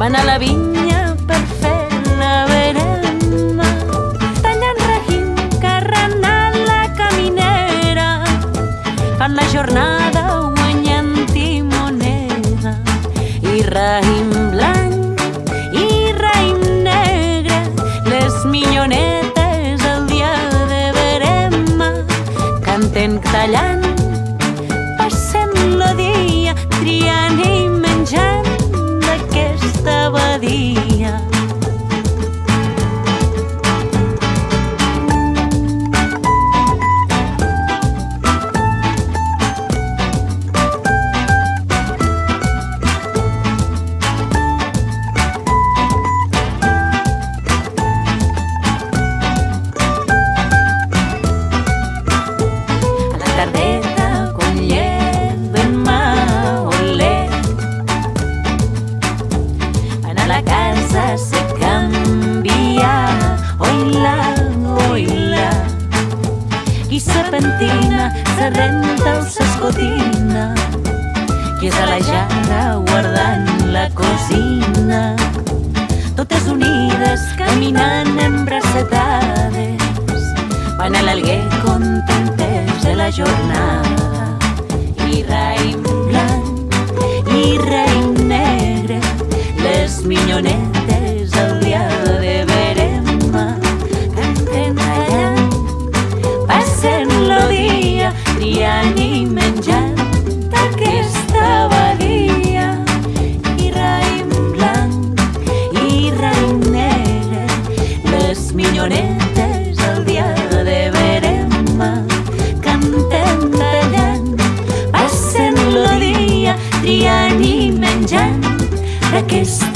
van a la vinya per fer la verema, tallant raïm, carrenant la caminera, fan la jornada guanyant timonera. I raïm blanc i raïm negre, les minyonetes el dia de verema, canten tallant, passem lo dia, triant i menjant d'aquesta badia. La casa se canvia, oila, oila. Qui se pentina, se renta o s'escotina, qui és a la jara guardant la cosina. Totes unides, caminant embracetades, van a l'alguer contentes de la jornada. I raïm blanc i raïm negre, les minyonetes el dia de verema, canten tallant, passen lo dia, triant i menjant d'aquesta badia. I raïm blanc i raïm negre, les minyonetes el dia de verema, canten tallant, passen lo dia, triant i menjant d'aquesta